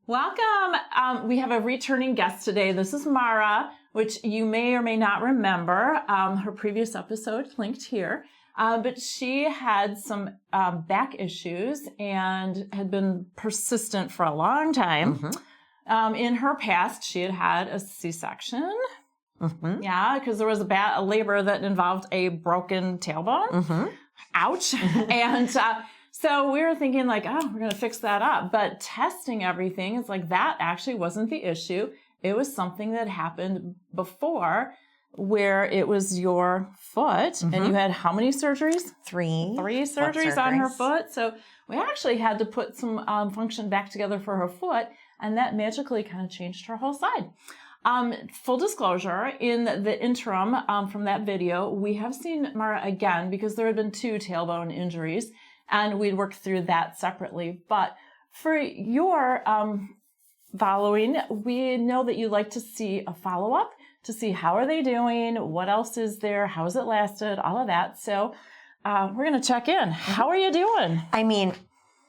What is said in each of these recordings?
Welcome. We have a returning guest today. This is Mara, which you may or may not remember. Her previous episode linked here. But she had some back issues and had been persistent for a long time. In her past, she had had a C-section. Yeah, because there was a labor that involved a broken tailbone. Ouch. And so we were thinking like, oh, we're going to fix that up. But testing everything is like, that actually wasn't the issue. It was something that happened before where it was your foot. And you had how many surgeries? Three surgeries on her foot. So we actually had to put some function back together for her foot. And that magically kind of changed her whole side. Full disclosure, in the interim from that video, we have seen Mara again because there had been 2 tailbone injuries. And we'd work through that separately. But for your following, we know that you like to see a follow-up to see how are they doing, what else is there, how has it lasted, all of that. So we're going to check in. How are you doing? I mean,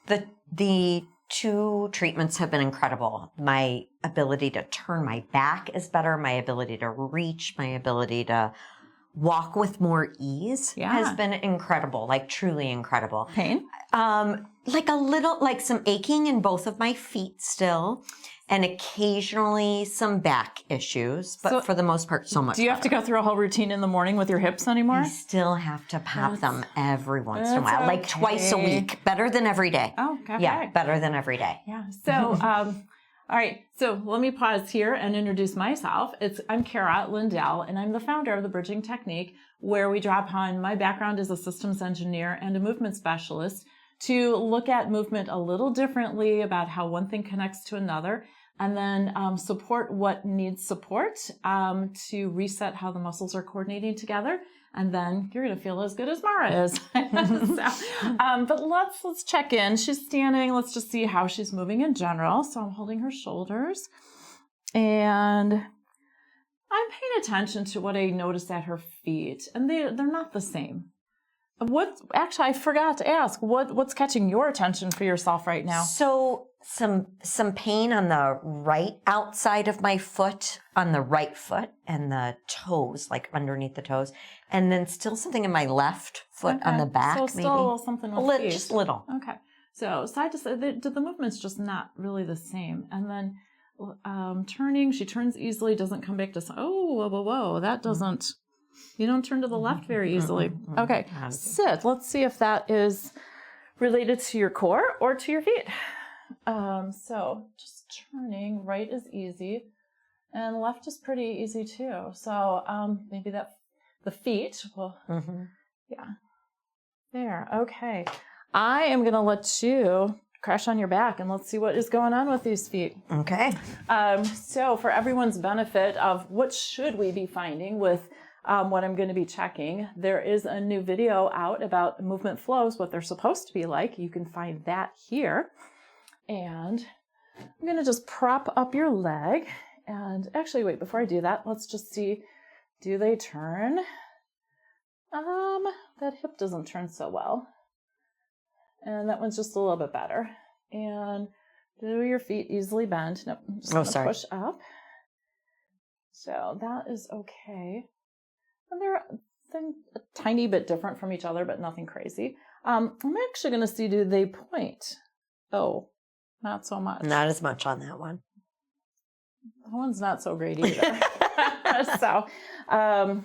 the 2 treatments have been incredible. My ability to turn my back is better. My ability to reach, my ability to walk with more ease has been incredible, like truly incredible. Pain? Like some aching in both of my feet still, and occasionally some back issues, but for the most part, so much Do you have to go through a whole routine in the morning with your hips anymore? I still have to pop them every once in a while, like twice a week. Better than every day. Oh, okay. Yeah, better than every day. Yeah. So, all right, so let me pause here and introduce myself. I'm Kara Lindell, and I'm the founder of the Bridging Technique, where we draw upon my background as a systems engineer and a movement specialist to look at movement a little differently about how one thing connects to another, and then support what needs support to reset how the muscles are coordinating together. And then you're going to feel as good as Mara is. But let's check in. She's standing. Let's just see how she's moving in general. So I'm holding her shoulders and I'm paying attention to what I noticed at her feet. And they're not the same. Actually, I forgot to ask, what's catching your attention for yourself right now? So some pain on the right outside of my foot, on the right foot, and the toes, like underneath the toes, and then still something in my left foot on the back. So still maybe. a little something with feet. Just little. Okay. So side to side, the movement's just not really the same. And then turning, she turns easily, doesn't come back to, whoa, that doesn't. You don't turn to the left very easily. Okay, sit. Let's see if that is related to your core or to your feet. So just turning, right is easy, and left is pretty easy too. So maybe the feet will, yeah. There, okay. I am going to let you crash on your back and let's see what is going on with these feet. Okay. So for everyone's benefit of what should we be finding with what I'm going to be checking, there is a new video out about movement flows, what they're supposed to be like. You can find that here. And I'm going to just prop up your leg. And actually, wait, before I do that, let's just see, do they turn? That hip doesn't turn so well. And that one's just a little bit better. And do your feet easily bend? Nope, I'm just going to push up. So that is okay. And they're a tiny bit different from each other, but nothing crazy. I'm actually going to see, do they point? Oh, not so much. Not as much on that one. That one's not so great either. So, all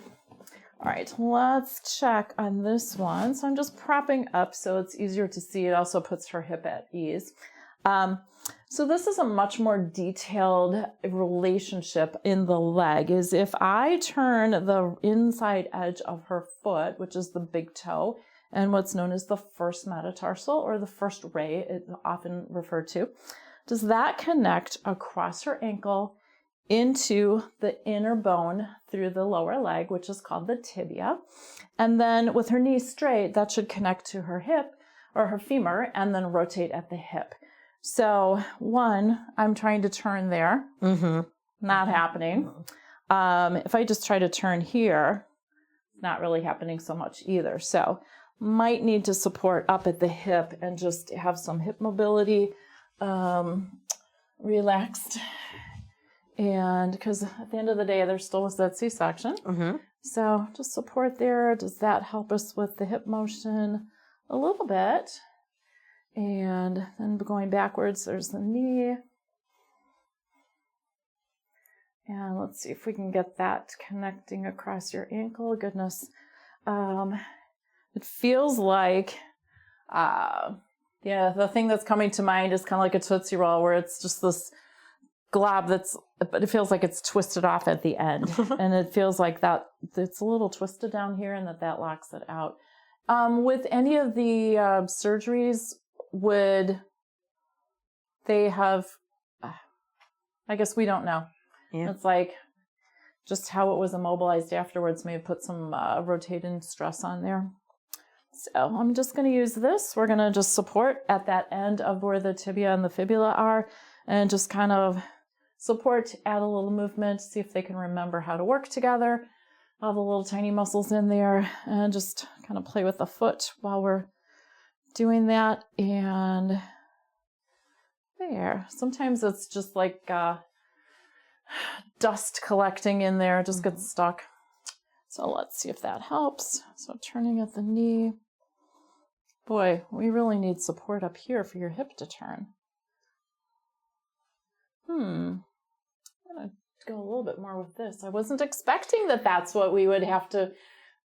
right, let's check on this one. So I'm just propping up so it's easier to see. It also puts her hip at ease. So this is a much more detailed relationship in the leg. Is if I turn the inside edge of her foot, which is the big toe, and what's known as the first metatarsal or the first ray, it's often referred to, does that connect across her ankle into the inner bone through the lower leg, which is called the tibia. And then with her knee straight, that should connect to her hip or her femur and then rotate at the hip. So one, I'm trying to turn there, not happening. If I just try to turn here, not really happening so much either. So might need to support up at the hip and just have some hip mobility. relaxed. And because at the end of the day, there still was that C-section. Mm-hmm. So just support there. Does that help us with the hip motion a little bit? And then going backwards, there's the knee. And let's see if we can get that connecting across your ankle. Goodness. It feels like, the thing that's coming to mind is kind of like a Tootsie Roll, where it's just this glob but it feels like it's twisted off at the end. And it feels like that it's a little twisted down here and that locks it out. With any of the surgeries, would they have, I guess we don't know. Yeah. It's like just how it was immobilized afterwards may have put some rotating stress on there. So I'm just going to use this. We're going to just support at that end of where the tibia and the fibula are and just kind of support, add a little movement, see if they can remember how to work together. All the little tiny muscles in there, and just kind of play with the foot while we're doing that. And there. Sometimes it's just like dust collecting in there, just gets stuck. So let's see if that helps. So turning at the knee. Boy, we really need support up here for your hip to turn. I'm gonna go a little bit more with this. I wasn't expecting that that's what we would have to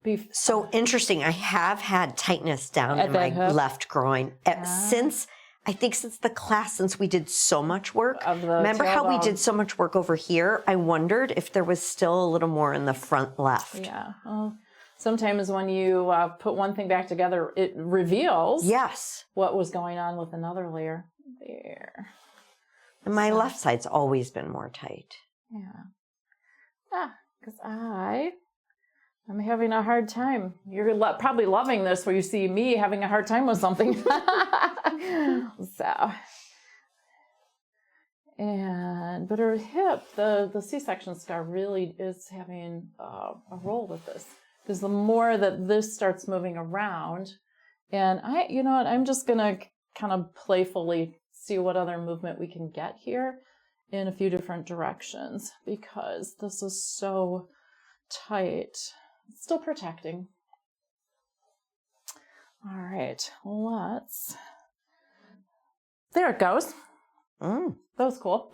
be. So interesting. I have had tightness down in my left groin since the class, since we did so much work. Remember how we did so much work over here? I wondered if there was still a little more in the front left. Yeah. Well, sometimes when you put one thing back together, it reveals what was going on with another layer. There. And my left side's always been more tight. Yeah. Because I'm having a hard time. You're probably loving this where you see me having a hard time with something. But her hip, the C-section scar really is having a role with this. Because the more that this starts moving around, and I'm just going to kind of playfully see what other movement we can get here in a few different directions, because this is so tight. It's still protecting. All right, there it goes. That was cool.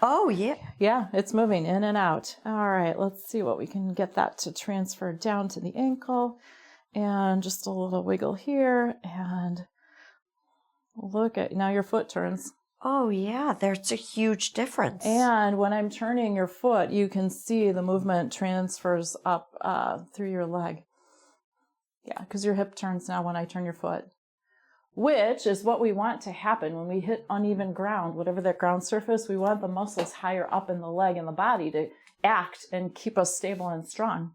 Oh, yeah. Yeah, it's moving in and out. All right, let's see what we can get that to transfer down to the ankle. And just a little wiggle here. And look at, now your foot turns. Oh, yeah, there's a huge difference. And when I'm turning your foot, you can see the movement transfers up through your leg. Yeah, because your hip turns now when I turn your foot, which is what we want to happen when we hit uneven ground. Whatever that ground surface, we want the muscles higher up in the leg and the body to act and keep us stable and strong.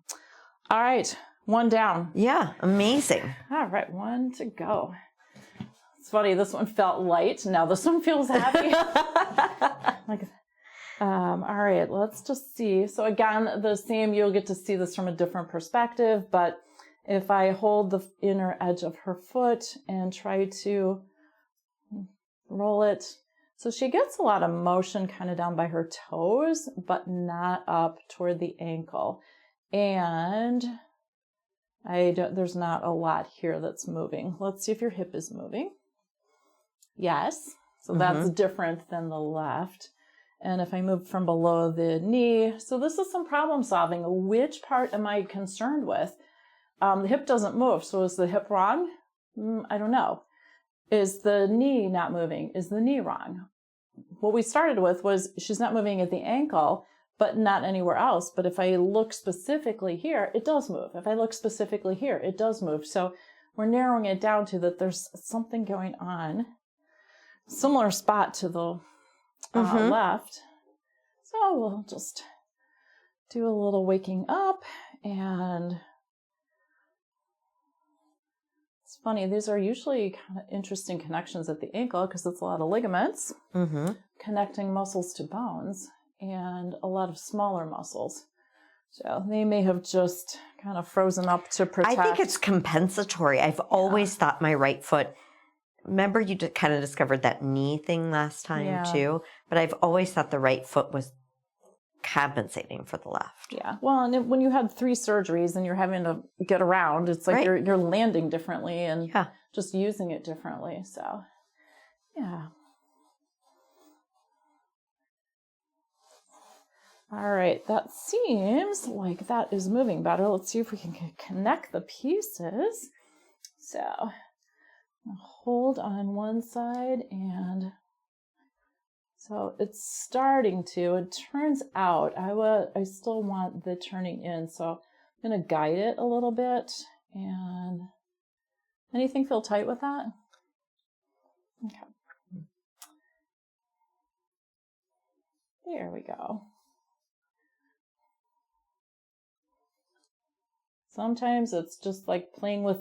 All right, one down. Yeah, amazing. All right, one to go. It's funny, this one felt light. Now this one feels heavy. All right, let's just see. So again, the same, you'll get to see this from a different perspective, but if I hold the inner edge of her foot and try to roll it, so she gets a lot of motion kind of down by her toes, but not up toward the ankle. And there's not a lot here that's moving. Let's see if your hip is moving. Yes, so that's different than the left. And if I move from below the knee, so this is some problem solving. Which part am I concerned with? The hip doesn't move, so is the hip wrong? I don't know. Is the knee not moving? Is the knee wrong? What we started with was she's not moving at the ankle, but not anywhere else. But if I look specifically here, it does move. If I look specifically here, it does move. So we're narrowing it down to that there's something going on. Similar spot to the left. So we'll just do a little waking up, and it's funny, these are usually kind of interesting connections at the ankle because it's a lot of ligaments connecting muscles to bones and a lot of smaller muscles. So they may have just kind of frozen up to protect. I think it's compensatory. I've always thought my right foot remember you kind of discovered that knee thing last time too, but I've always thought the right foot was compensating for the left. Yeah. Well, and when you had 3 surgeries and you're having to get around, it's like you're landing differently and just using it differently. So, yeah. All right. That seems like that is moving better. Let's see if we can connect the pieces. So, hold on one side and so it's starting to. It turns out I still want the turning in, so I'm going to guide it a little bit. And anything feel tight with that? Okay. There we go. Sometimes it's just like playing with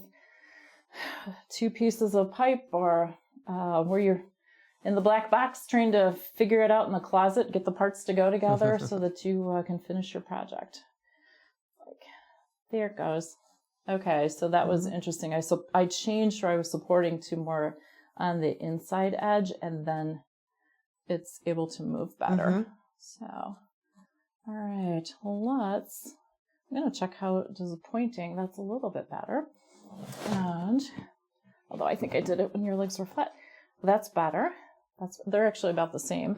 2 pieces of pipe, or where you're in the black box trying to figure it out in the closet, get the parts to go together so that you can finish your project. There it goes. Okay, so that was interesting. I changed where I was supporting to more on the inside edge, and then it's able to move better. So, all right, I'm going to check how it does the pointing. That's a little bit better. And although I think I did it when your legs were flat, that's better. They're actually about the same.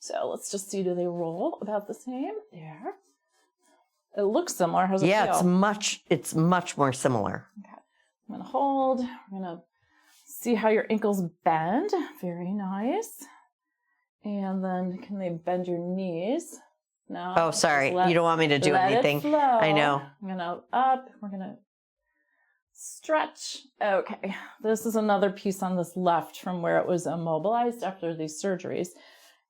So let's just see, do they roll about the same? There. It looks similar. How's it feel? It's much more similar. Okay. I'm going to hold. We're going to see how your ankles bend. Very nice. And then can they bend your knees? No. Oh, sorry. You don't want me to do anything. It flow. I know. I'm going to up. We're going to stretch. Okay. This is another piece on this left from where it was immobilized after these surgeries.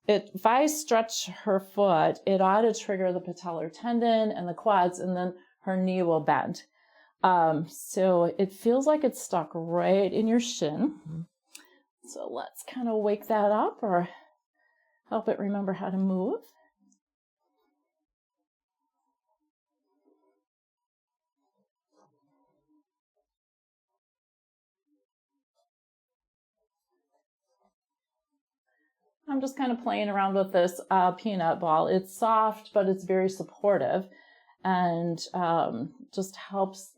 If I stretch her foot, it ought to trigger the patellar tendon and the quads, and then her knee will bend. So it feels like it's stuck right in your shin. So let's kind of wake that up or help it remember how to move. I'm just kind of playing around with this peanut ball. It's soft, but it's very supportive and just helps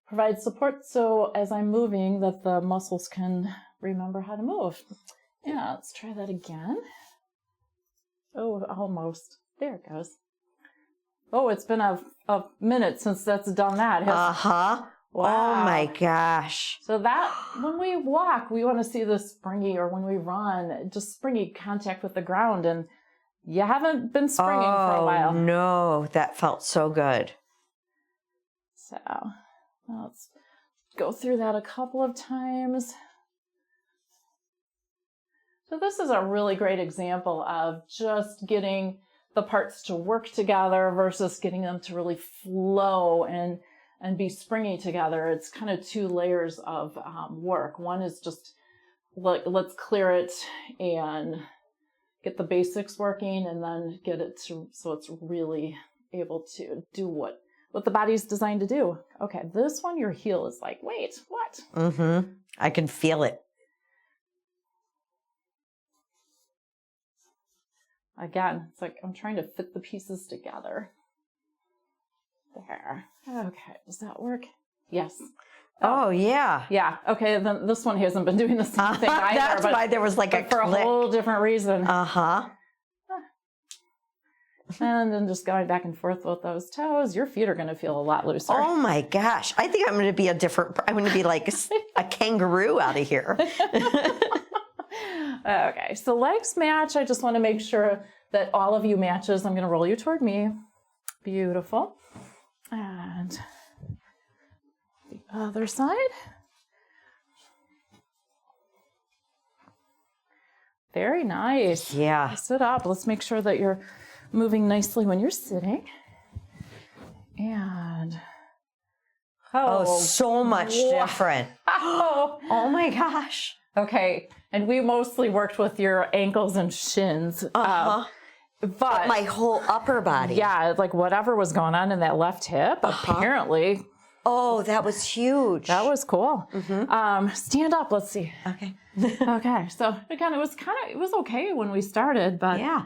provide support so as I'm moving that the muscles can remember how to move. Yeah, let's try that again. Oh, almost. There it goes. Oh, it's been a minute since that's done that. Wow. Oh my gosh. So that, when we walk, we want to see the springy, or when we run, just springy contact with the ground. And you haven't been springing for a while. No, that felt so good. So let's go through that a couple of times. So this is a really great example of just getting the parts to work together versus getting them to really flow and be springy together. It's kind of 2 layers of work. One is just let's clear it and get the basics working, and then get it to so it's really able to do what the body's designed to do. Okay, this one, your heel is like, wait, what? I can feel it. Again, it's like I'm trying to fit the pieces together. There. Okay, does that work? Yes. Oh, yeah. Yeah. Okay, then this one hasn't been doing the same thing either. That's why there was like a for click. A whole different reason. And then just going back and forth with those toes, your feet are going to feel a lot looser. Oh my gosh. I think I'm going to be I'm going to be like a kangaroo out of here. Okay, so legs match. I just want to make sure that all of you matches. I'm going to roll you toward me. Beautiful. And the other side. Very nice. Yeah. Sit up. Let's make sure that you're moving nicely when you're sitting. And so much different. Oh my gosh. Okay. And we mostly worked with your ankles and shins. But my whole upper body. Yeah, like whatever was going on in that left hip, apparently Oh, that was huge. That was cool. Stand up. Let's see. Okay. Okay. So again, it was okay when we started, but Yeah.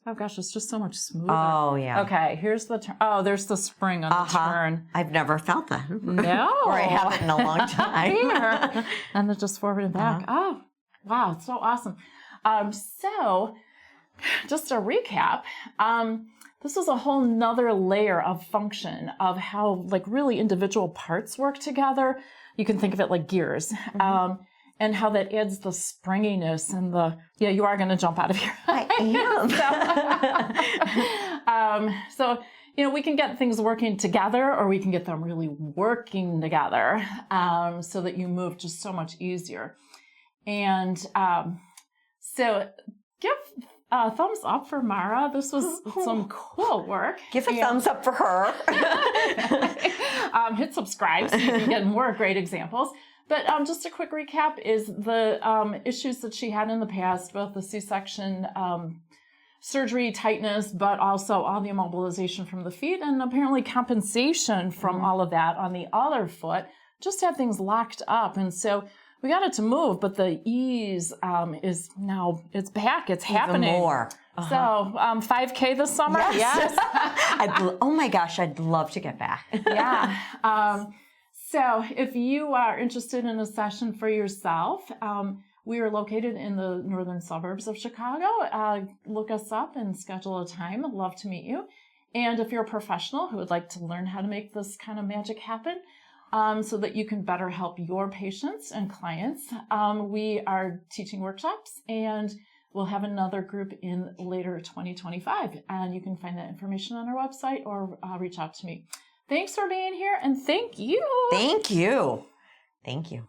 oh gosh, it's just so much smoother. Oh, yeah. Okay. Here's the turn. Oh, there's the spring on the turn. I've never felt that. No. Or I haven't in a long time. Here. And then just forward and back. Oh, wow. It's so awesome. So just to recap, this is a whole nother layer of function of how like really individual parts work together. You can think of it like gears. And how that adds the springiness and you are going to jump out of here. I am. So, we can get things working together, or we can get them really working together, so that you move just so much easier. And so give a thumbs up for Mara. This was some cool work. Give a thumbs up for her. Hit subscribe so you can get more great examples. But just a quick recap is the issues that she had in the past, both the C-section surgery, tightness, but also all the immobilization from the feet, and apparently compensation from all of that on the other foot, just had things locked up. And so we got it to move, but the ease is now, it's back, it's happening. Even more. So 5K this summer? Yes. Oh my gosh, I'd love to get back. Yeah. So if you are interested in a session for yourself, we are located in the northern suburbs of Chicago. Look us up and schedule a time. I'd love to meet you. And if you're a professional who would like to learn how to make this kind of magic happen, so that you can better help your patients and clients, we are teaching workshops, and we'll have another group in later 2025. And you can find that information on our website or reach out to me. Thanks for being here, and thank you. Thank you. Thank you.